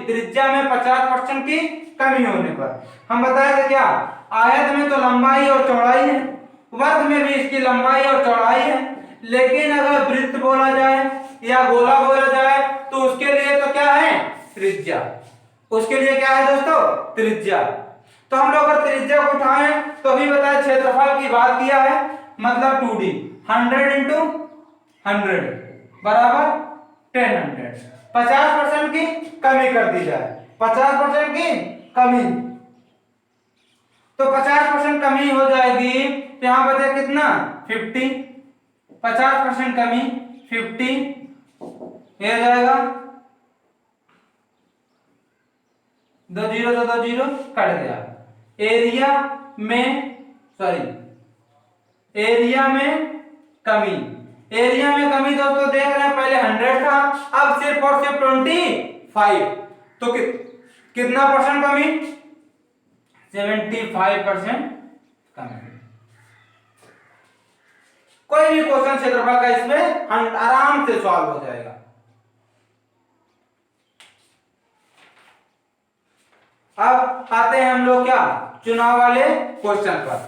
[SPEAKER 1] त्रिज्या में 50% की कमी होने पर हम बताए थे क्या, आयत में तो लंबाई और चौड़ाई है, वर्ग में भी इसकी लंबाई और चौड़ाई है, लेकिन अगर वृत्त बोला जाए या गोला बोला जाए तो उसके लिए तो क्या है, त्रिज्या। उसके लिए क्या है दोस्तों, त्रिज्या। तो हम लोग अगर त्रिज्या को उठाएं तो अभी बताया क्षेत्रफल की बात किया है, मतलब 2D 100 इंटू 100 बराबर 1000। 50% की कमी कर दी जाए, 50% की कमी, तो 50% कमी हो जाएगी तो यहां बचे कितना 50, 50% कमी 50, ये हो जाएगा 2 जीरो से 2 जीरो कट गया। एरिया में कमी, एरिया में कमी दोस्तों देख रहे हैं, पहले 100 था, अब सिर्फ और सिर्फ 25, तो कितना परसेंट कमी, 75% कमी। कोई भी क्वेश्चन क्षेत्रफल का इसमें आराम से सॉल्व हो जाएगा। अब आते हैं हम लोग क्या, चुनाव वाले क्वेश्चन पर।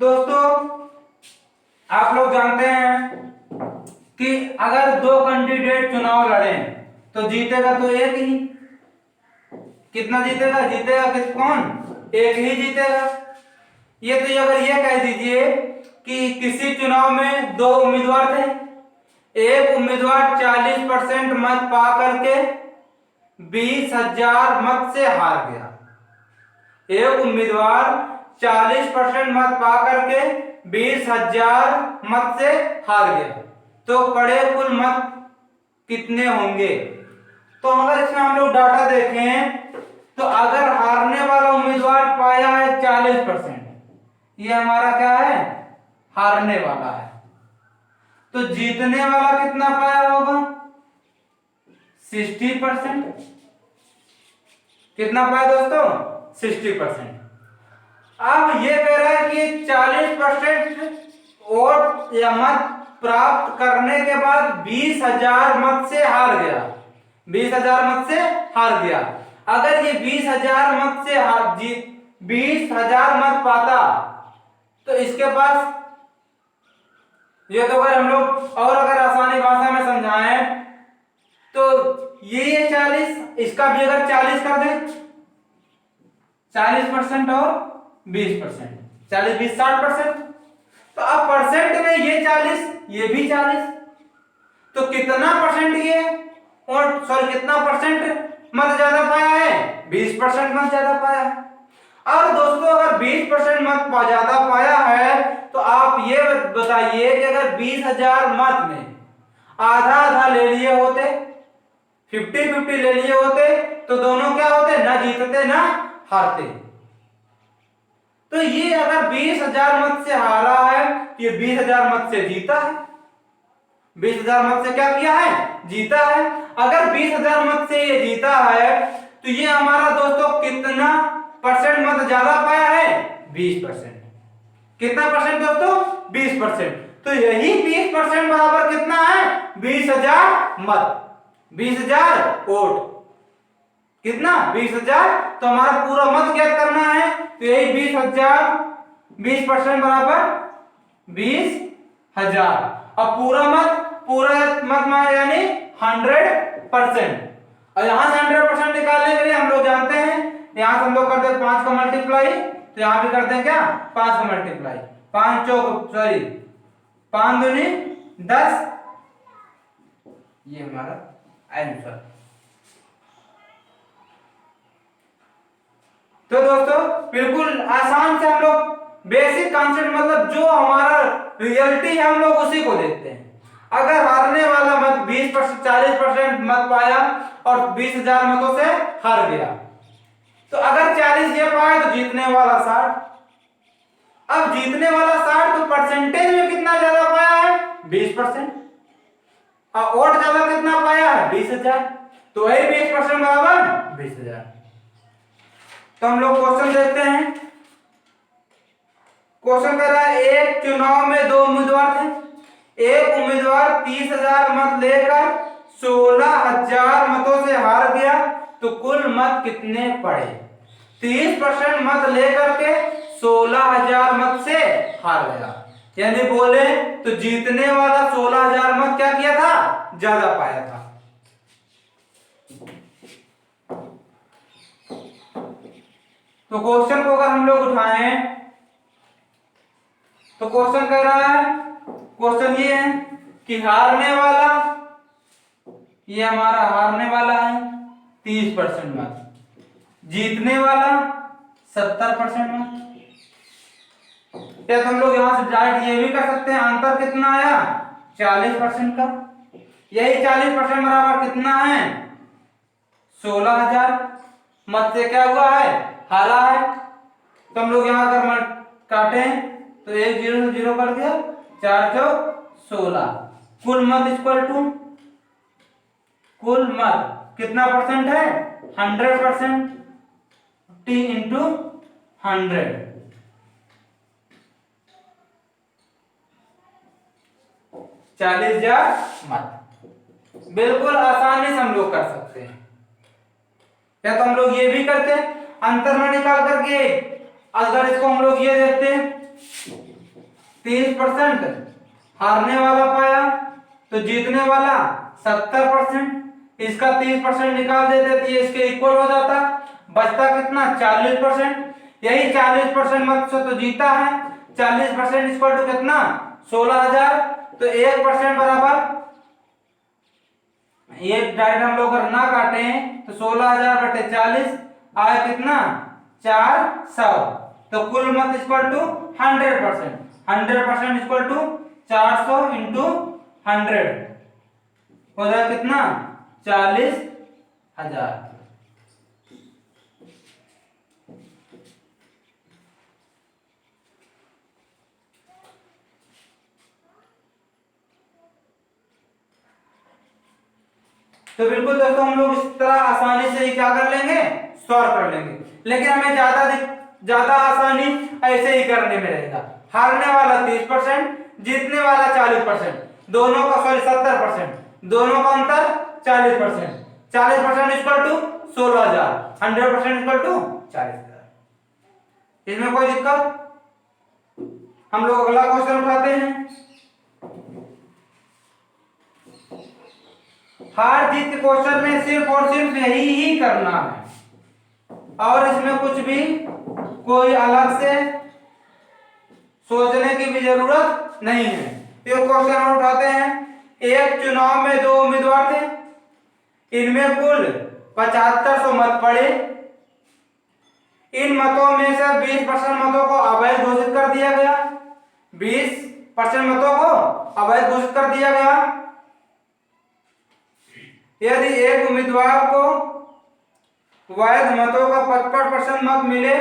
[SPEAKER 1] दोस्तों आप लोग जानते हैं कि अगर 2 कैंडिडेट चुनाव लड़े तो जीतेगा तो एक ही, कितना जीतेगा, कौन, एक ही जीतेगा। ये तो अगर ये कह दीजिए कि किसी चुनाव में 2 उम्मीदवार थे, एक उम्मीदवार 40% मत पा करके 20,000 मत से हार गया, एक उम्मीदवार 40% मत पा करके 20,000 मत से हार गया, तो पड़े कुल मत कितने होंगे। तो अगर इसमें हम लोग डाटा देखें तो अगर हारने वाला उम्मीदवार पाया है 40%, ये हमारा क्या है, हारने वाला है, तो जीतने वाला कितना पाया होगा, 60%। कितना पाया दोस्तों, 60%। अब ये कह रहा है कि 40% वोट या मत प्राप्त करने के बाद 20,000 मत से हार गया, 20,000 मत से हार गया। अगर ये 20,000 मत से 20,000 मत पाता तो इसके पास, ये तो अगर हम लोग और अगर आसानी भाषा में समझाएं तो ये 40, इसका भी अगर 40 कर दें, 40% और 20%, 40 20 60%, तो तो अब परसेंट में ये 40, ये भी 40, तो कितना परसेंट ये, और सॉरी कितना परसेंट मत ज्यादा पाया है, 20% मत ज्यादा पाया है। और दोस्तों अगर 20% मत ज्यादा पाया है तो आप ये बताइए कि अगर 20,000 मत में आधा आधा ले लिए होते, 50-50 ले लिए होते, तो दोनों क्या होते, ना जीतते ना हारते। तो ये अगर 20,000 मत से हारा है, ये 20,000 मत से जीता है, 20,000 मत से क्या किया है, जीता है। अगर 20,000 मत से ये जीता है तो ये हमारा दोस्तों कितना परसेंट मत ज्यादा पाया है, 20%। कितना परसेंट दोस्तों, 20%। तो यही 20% बराबर कितना है, 20,000 मत, 20,000 वोट। कितना, 20,000। तो हमारा पूरा मत ज्ञात करना है, तो यही 20,000, 20% बराबर 20,000। अब पूरा मत यानी 100%। और यहां से 100% निकालने के लिए हम लोग जानते हैं, यहां से हम लोग करते हैं 5 का मल्टीप्लाई, तो यहां भी करते हैं क्या, 5 का मल्टीप्लाई, 5 चौक सॉरी 5 दूनी 10, ये हमारा आंसर। तो दोस्तों बिल्कुल आसान से हम लोग बेसिक कॉन्सेप्ट, मतलब जो हमारा रियलिटी है हम लोग उसी को देखते हैं। अगर हारने वाला मत 20%, 40% मत पाया और 20,000 मतों से हार गया, तो अगर 40 ये पाया तो जीतने वाला 60। अब जीतने वाला 60 तो परसेंटेज में कितना ज्यादा पाया है, 20%। और वोट ज्यादा कितना पाया है, 20,000। तो वही 20% बराबर 20,000। तो हम लोग क्वेश्चन देखते हैं। क्वेश्चन कह रहा है एक चुनाव में 2 उम्मीदवार थे, एक उम्मीदवार 30,000 मत लेकर 16,000 मतों से हार गया, तो कुल मत कितने पड़े। 30% मत लेकर के 16,000 मत से हार गया, यानी बोले तो जीतने वाला 16,000 मत क्या किया था, ज्यादा पाया था। तो क्वेश्चन को अगर हम लोग उठाएं तो क्वेश्चन कह रहा है, क्वेश्चन ये है कि हारने वाला, ये हमारा हारने वाला है 30% मत, जीतने वाला 70% मत। या तो हम लोग यहां से डायरेक्ट ये भी कर सकते हैं, अंतर कितना आया, 40% का। यही 40% बराबर कितना है, 16,000 मत से क्या हुआ है, हारा है। तो हम लोग यहां अगर काटे तो 1 0 से 0 कट गया, 4 चौक 16। कुल मत इक्वल टू, कुल मत कितना परसेंट है, 100%। T इंटू 100, 40,000 मत। बिल्कुल आसानी से हम लोग कर सकते हैं। या तो हम लोग ये भी करते हैं, अंतर में निकाल करके अगर इसको हम लोग ये देखते हैं, 30% हारने वाला पाया तो जीतने वाला 70%, इसका 30% निकाल देते तो ये इसके इक्वल हो जाता, बचता कितना, 40%। यही 40% मत से तो जीता है, 40% इक्वल टू कितना, 16,000। तो 1% बराबर, ये डायरेक्ट हम लोग अगर ना काटे तो 16,000 बटे 40 आए कितना, 400। तो कुल मत equal to 100%, 100% equal to 400 into 100 हो जाए कितना, 40,000। तो बिल्कुल दोस्तों हम लोग इस तरह आसानी से ही क्या कर लेंगे, सॉल्व कर लेंगे। लेकिन हमें ज्यादा आसानी ऐसे ही करने में रहेगा। हारने वाला 30%, जीतने वाला 40%, दोनों का सॉरी 70%, दोनों का अंतर 40%, 40% इक्वल टू 16,000, 100% इक्वल टू 40,000। इसमें कोई दिक्कत। हम लोग अगला क्वेश्चन उठाते हैं। हार जीत के क्वेश्चन में सिर्फ और सिर्फ यही ही करना है, और इसमें कुछ भी कोई अलग से सोचने की भी जरूरत नहीं है। तो क्वेश्चन हम उठाते हैं, एक चुनाव में 2 उम्मीदवार थे, इनमें कुल 7500 मत पड़े, इन मतों में से 20% मतों को अवैध घोषित कर दिया गया, 20% मतों को अवैध घोषित कर दिया गया। यदि एक उम्मीदवार को वैध मतों का 55% मत मिले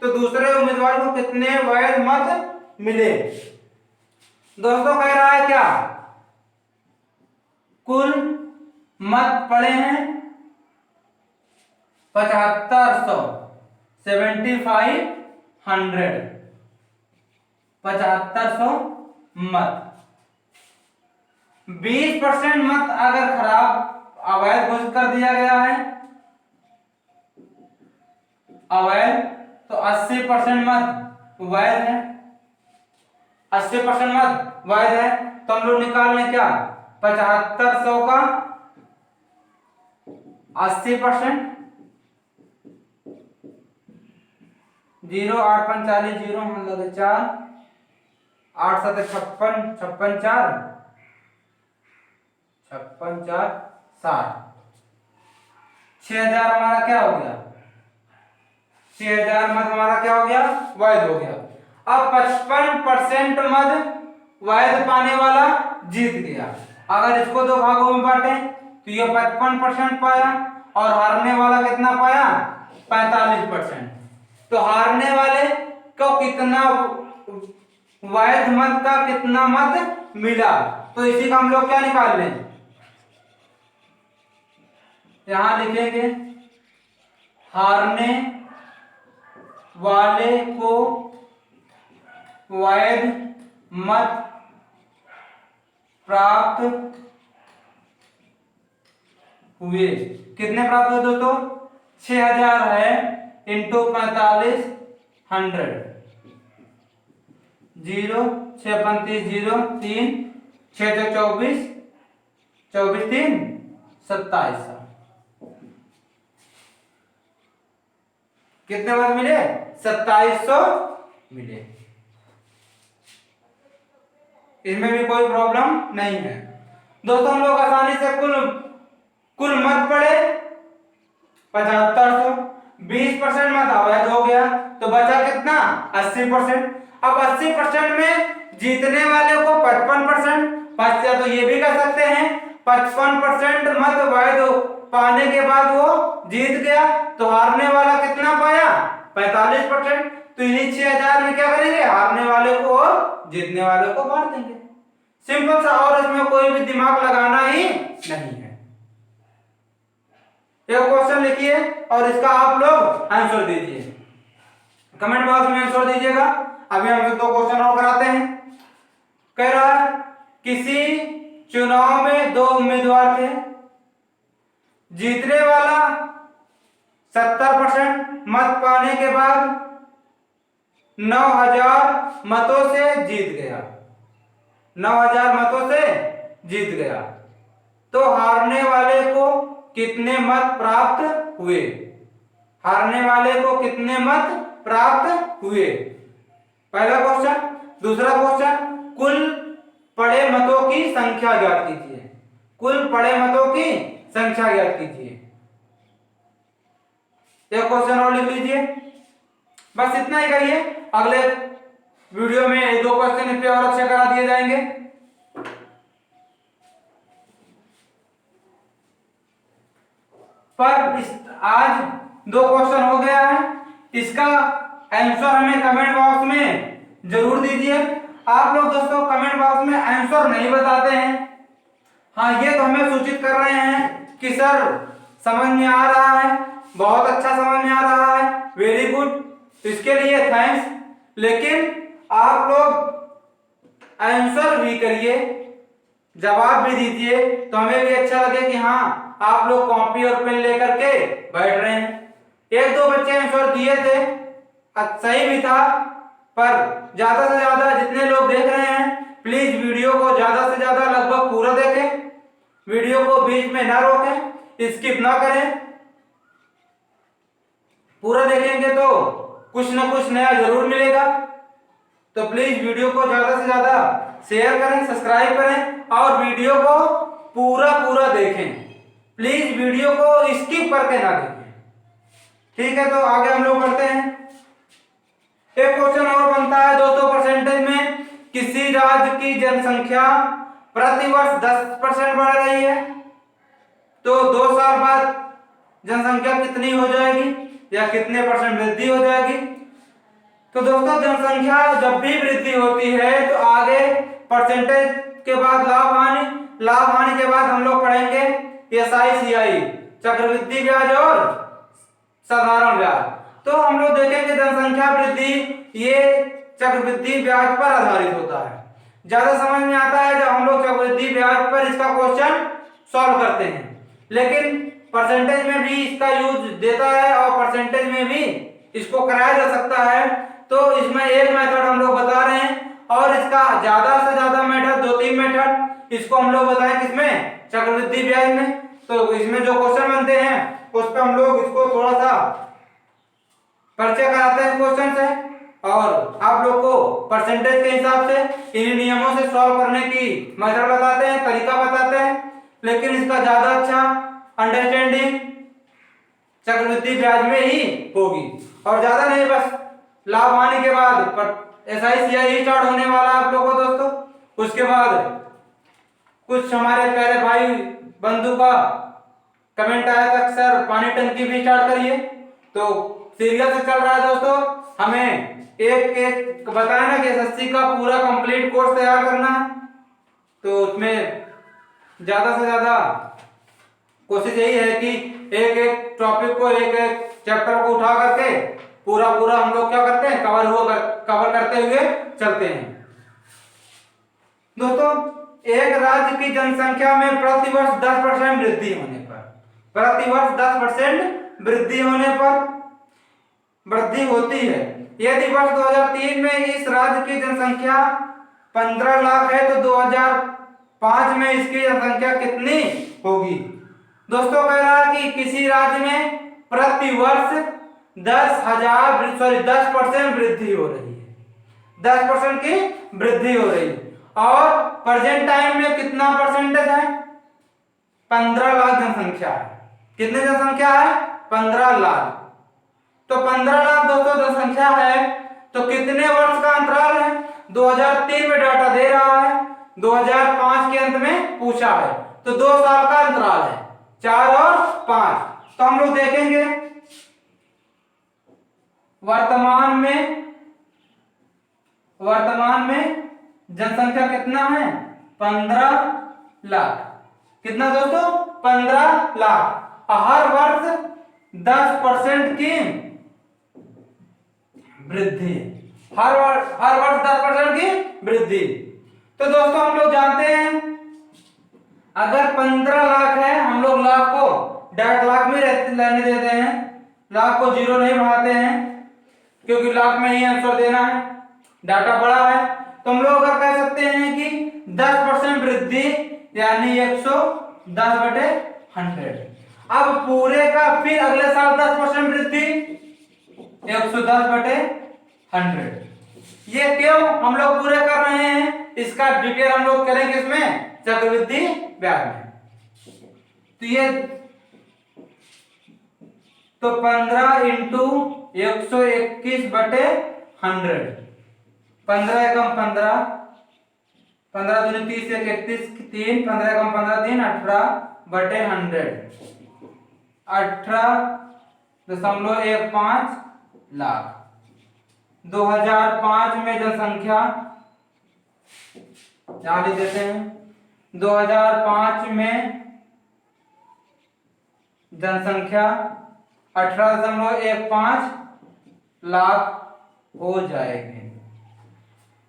[SPEAKER 1] तो दूसरे उम्मीदवार को कितने वैध मत मिले? दोस्तों कह रहा है क्या, कुल मत पड़े हैं 7500, 7500 मत, 20% मत अगर खराब अवैध घोषित कर दिया गया है, अवैध, तो 80% मत वैध है, 80% मत वैध है। तो हम लोग निकाल लें क्या, 7500 का 80%, 0 8 5 40 0 मतलब 4, 8 7 56, 56 4 56 4 60, 6000 हमारा क्या हो गया, 6000 मत हमारा क्या हो गया, वैध हो गया। अब 55% मत वैध पाने वाला जीत गया। अगर इसको दो भागों में बांटे तो ये 55% पाया और हारने वाला कितना पाया, 45%। तो हारने वाले को कितना वैध मत का कितना मत मिला, तो इसी का हम लोग क्या निकाल लें, यहां लिखेंगे हारने वाले को वैध मत प्राप्त हुए। कितने प्राप्त हुए दोस्तों, 6000 है इंटू 45 100, 0 6 35 0 3 6 24 24 3 27, कितने बार मिले, 2700 मिले। इसमें भी कोई प्रॉब्लम नहीं है। दोस्तों हम लोग आसानी से कुल मत पड़े 7500, 20% मत अवैध हो गया तो बचा कितना, 80%। अब 80% में जीतने वाले को 55%, या तो ये भी कर सकते हैं 55% मत वैध पाने के बाद वो जीत गया, तो हारने वाला कितना पाया, 45%। तो इन्हीं 6000 में क्या करेंगे, हारने वाले को और जीतने वाले को बांट देंगे। सिंपल सा, और इसमें कोई भी दिमाग लगाना ही नहीं है। एक क्वेश्चन लिखिए और इसका आप लोग आंसर दीजिए, कमेंट बॉक्स में आंसर दीजिएगा। अभी हम 2 क्वेश्चन और कराते हैं। कह रहा है किसी चुनाव में 2 उम्मीदवार थे, जीतने वाला 70% मत पाने के बाद 9000 मतों से जीत गया, 9000 मतों से जीत गया। तो हारने वाले को कितने मत प्राप्त हुए, हारने वाले को कितने मत प्राप्त हुए, पहला क्वेश्चन। दूसरा क्वेश्चन, कुल पड़े मतों की संख्या ज्ञात कीजिए, कुल पड़े मतों की संख्या ज्ञात कीजिए। एक क्वेश्चन और लिख लीजिए, बस इतना ही करिए। अगले वीडियो में 2 क्वेश्चन इस पे और अच्छे करा दिए जाएंगे। पर आज 2 क्वेश्चन हो गया है, इसका आंसर हमें कमेंट बॉक्स में जरूर दीजिए। आप लोग दोस्तों कमेंट बॉक्स में आंसर नहीं बताते हैं, हाँ ये तो हमें सूचित कर रहे हैं कि सर समझ में आ रहा है, बहुत अच्छा समझ में आ रहा है, वेरी गुड, इसके लिए थैंक्स। लेकिन आप लोग आंसर भी करिए, जवाब भी दीजिए, तो हमें भी अच्छा लगे कि हाँ आप लोग कॉपी और पेन लेकर के बैठ रहे हैं। 1-2 बच्चे आंसर दिए थे, सही भी था, पर ज्यादा से ज्यादा जितने लोग देख रहे हैं प्लीज वीडियो को ज्यादा से ज्यादा लगभग पूरा देखें, वीडियो को बीच में ना रोकें, स्किप ना करें। पूरा देखेंगे तो कुछ ना कुछ नया जरूर मिलेगा। तो प्लीज वीडियो को ज्यादा से ज्यादा शेयर करें, सब्सक्राइब करें और वीडियो को पूरा पूरा देखें। प्लीज वीडियो को स्किप करके ना देखें। ठीक है, तो आगे हम लोग बढ़ते हैं। एक क्वेश्चन और बनता है दोस्तों, परसेंटेज में किसी राज्य की जनसंख्या प्रतिवर्ष 10% बढ़ रही है, तो 2 साल बाद जनसंख्या कितनी हो जाएगी या कितने परसेंट वृद्धि हो जाएगी। तो दोस्तों जनसंख्या जब भी वृद्धि होती है तो आगे परसेंटेज के बाद लाभ हानि के बाद हम लोग पढ़ेंगे SI चक्रवृद्धि ब्याज और साधारण ब्याज। तो हम लोग देखेंगे जनसंख्या वृद्धि ये चक्रवृद्धि ब्याज पर आधारित होता है। ज्यादा समझ में आता है जब हम लोग चक्रवृद्धि ब्याज पर इसका क्वेश्चन सॉल्व करते हैं, लेकिन परसेंटेज में भी इसका यूज देता है और परसेंटेज में भी इसको कराया जा सकता है। तो इसमें एक मेथड हम लोग बता रहे हैं और इसका ज्यादा से ज्यादा मेथड 2-3 मेथड इसको हम लोग बताएं किसमें, चक्रवृद्धि ब्याज में। तो इसमें जो क्वेश्चन बनते हैं उस पर हम लोग इसको थोड़ा सा परिचय कराते हैं क्वेश्चन से और आप लोग को परसेंटेज के हिसाब से इन्हीं नियमों से सॉल्व करने की मेथड बताते हैं, तरीका बताते हैं। लेकिन इसका ज्यादा अच्छा अंडरस्टैंडिंग चक्रवृद्धि ब्याज में ही होगी और ज्यादा नहीं, बस लाभ हानि के बाद SI स्टार्ट होने वाला आप लोगों को दोस्तों। उसके बाद कुछ हमारे प्यारे भाई बंधु का कमेंट आया था सर पानी टंकी भी स्टार्ट करिए, तो सीरियल से चल रहा है दोस्तों। हमें एक बताया ना कि SSC का पूरा कंप्लीट कोर्स तैयार करना है, तो उसमें ज्यादा से ज्यादा कोशिश यही है कि एक एक टॉपिक को एक एक चैप्टर को उठा करके पूरा हम लोग क्या करते हैं कवर करते हुए चलते हैं। दोस्तों एक राज्य की जनसंख्या में प्रतिवर्ष 10% वृद्धि होने पर वृद्धि होती है। यदि वर्ष 2003 में इस राज्य की जनसंख्या 15 लाख है तो 2005 में इसकी जनसंख्या कितनी होगी। दोस्तों कह रहा है कि किसी राज्य में प्रतिवर्ष 10% वृद्धि हो रही है, 10% की वृद्धि हो रही है और प्रेजेंट टाइम में कितना परसेंटेज है, 15 लाख जनसंख्या है। कितनी जनसंख्या है, 15 लाख। तो 15 लाख दोस्तों जनसंख्या है तो कितने वर्ष का अंतराल है, 2003 में डाटा दे रहा है, 2005 के अंत में पूछा है, तो 2 साल का अंतराल है, 4 और 5। तो हम लोग देखेंगे वर्तमान में जनसंख्या कितना है, 15 लाख। कितना दोस्तों, 15 लाख। हर वर्ष 10% की वृद्धि, हर वर्ष 10% की वृद्धि। तो दोस्तों हम लोग जानते हैं अगर 15 लाख है, हम लोग लाख को 1.5 लाख में लेने देते हैं, लाख को 0 नहीं बढ़ाते हैं क्योंकि लाख में ही आंसर देना है, डाटा बड़ा है। तो हम लोग अगर कह सकते हैं कि 10% वृद्धि यानी 110/100। अब पूरे का फिर अगले साल 10% वृद्धि 110/100। ये क्यों हम लोग पूरे कर रहे हैं, इसका डिटेल हम लोग करेंगे इसमें चक्रवृद्धि ब्याज में। तो ये 15 इंटू 121/100, 15 एकम 15, 15 दूनी 30, 31, 3, 15 एकम 15, 3, 18/100, 18.15 लाख। 2005 में जनसंख्या यहां लिख देते हैं, 2005 में जनसंख्या 18.15 लाख हो जाएगी,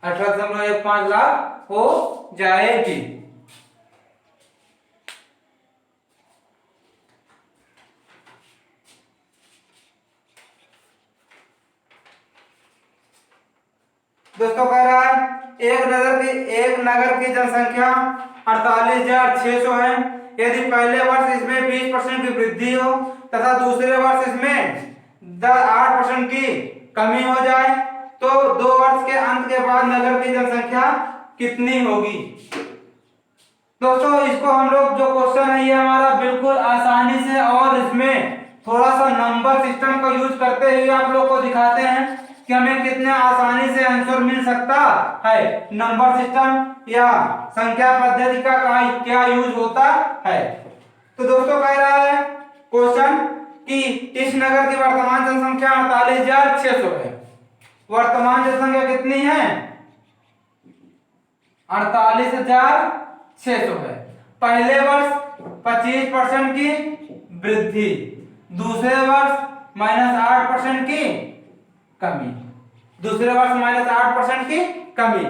[SPEAKER 1] 18.15 लाख हो जाएगी। दोस्तों कह रहा है एक नगर की जनसंख्या 48,600 है। यदि पहले वर्ष इसमें 20% की वृद्धि हो तथा दूसरे वर्ष इसमें 8% की कमी हो जाए तो 2 वर्ष के अंत के बाद नगर की जनसंख्या कितनी होगी। दोस्तों इसको हम लोग जो क्वेश्चन है ये हमारा बिल्कुल आसानी से और इसमें थोड़ा सा नंबर सिस्टम का यूज करते हुए आप लोग को दिखाते हैं कि हमें कितने आसानी से आंसर मिल सकता है। नंबर सिस्टम या संख्या पद्धति का क्या यूज होता है। तो दोस्तों कह रहा है क्वेश्चन कि इस नगर की वर्तमान जनसंख्या 48,600 है। वर्तमान जनसंख्या कितनी है? 48,600 है। पहले वर्ष 25% की वृद्धि, दूसरे वर्ष -8% की कमी, दूसरे वर्ष -8% की कमी।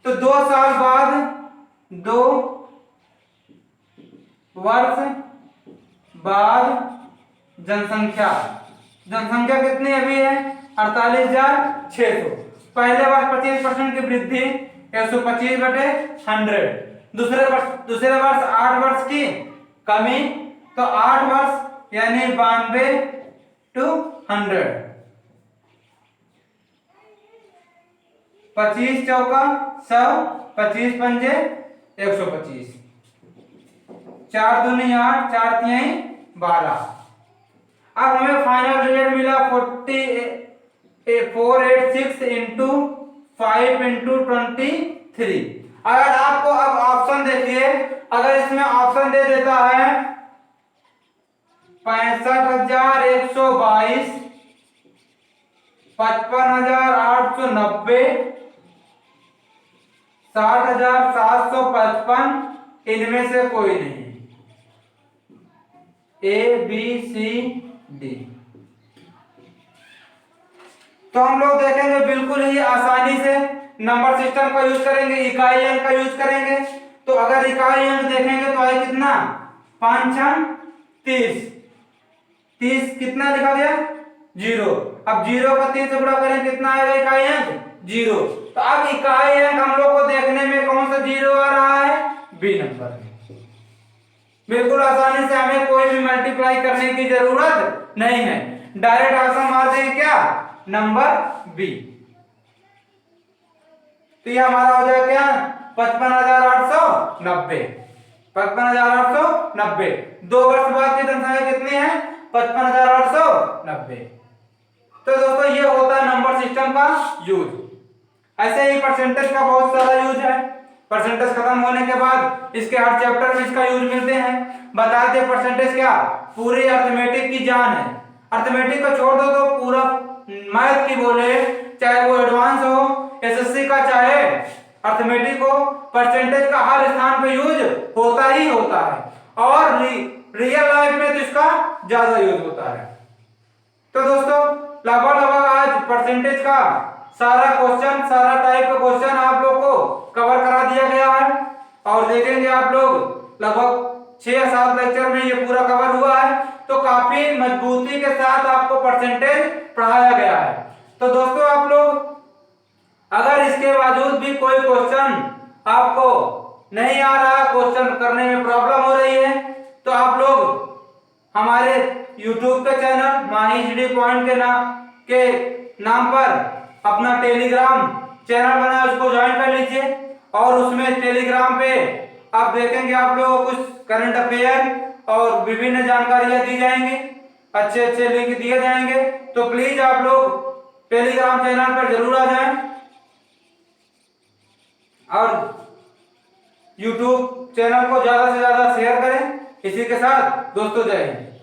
[SPEAKER 1] तो 2 साल बाद 2 वर्ष बाद जनसंख्या कितनी अभी है? 48,600। पहले वर्ष 25% की वृद्धि 125/100, दूसरे वर्ष 8 वर्ष की कमी, तो 8 वर्ष यानी 92/100। 25 चौका 100, 25 पंजे 125, 4 दूनी 8, 4 तिहाई 12। अब हमें फाइनल रिजल्ट मिला 486 इंटू 5 इंटू 23। अगर आपको अब ऑप्शन देखिए, अगर इसमें ऑप्शन दे देता है 65,122, 55,890, 60,755, इनमें से कोई नहीं। A B C D। तो हम लोग देखेंगे बिल्कुल ही आसानी से नंबर सिस्टम का यूज करेंगे, इकाई अंक का यूज करेंगे। तो अगर इकाई अंक देखेंगे तो है कितना? 5 6 30, 30 कितना लिखा गया? 0। अब 0 का 30 से गुणा करें कितना आएगा इकाई अंक? 0। तो अब इकाई अंक हम लोग को देखने में कौन सा 0 आ रहा है? B number. बिल्कुल आसानी से, हमें कोई भी मल्टीप्लाई करने की जरूरत नहीं है, डायरेक्ट आंसर मार देंगे क्या? Number B. तो ये हमारा हो जाएगा क्या? 55,890। 55,890। 2 वर्ष बाद की जनसंख्या कितनी है? 55,890। तो दोस्तों ये होता है नंबर सिस्टम का यूज। ऐसे ही परसेंटेज का बहुत सारा यूज है। परसेंटेज खत्म होने के बाद इसके हर चैप्टर में इसका यूज मिलते हैं। बता दें परसेंटेज क्या पूरी अर्थमेटिक की जान है। अर्थमेटिक को छोड़ दो तो पूरा मैथ की बोले, चाहे वो एडवांस हो, एसएससी का, चाहे अर्थमेटिक हो, परसेंटेज का हर स्थान पे यूज होता ही होता है और रियल लाइफ में तो इसका ज्यादा यूज होता है। तो दोस्तों लगभग आज परसेंटेज का सारा क्वेश्चन, सारा टाइप का क्वेश्चन आप लोग को कवर करा दिया गया है और देखेंगे आप लोग लगभग 6 या 7 लेक्चर में ये पूरा कवर हुआ है। तो काफी मजबूती के साथ आपको परसेंटेज पढ़ाया गया है। तो दोस्तों आप लोग अगर इसके बावजूद भी कोई क्वेश्चन आपको नहीं आ रहा, क्वेश्चन करने में प्रॉब्लम हो रही है, तो आप लोग हमारे YouTube के चैनल माही स्टडी पॉइंट के नाम पर अपना टेलीग्राम चैनल बना है, उसको ज्वाइन कर लीजिए और उसमें टेलीग्राम पे आप देखेंगे आप लोगों को कुछ करंट अफेयर और विभिन्न जानकारियां दी जाएंगी, अच्छे अच्छे लिंक दिए जाएंगे। तो प्लीज आप लोग टेलीग्राम चैनल पर जरूर आ जाएं और YouTube चैनल को ज्यादा से ज्यादा शेयर करें। इसी के साथ दोस्तों जय हिंद।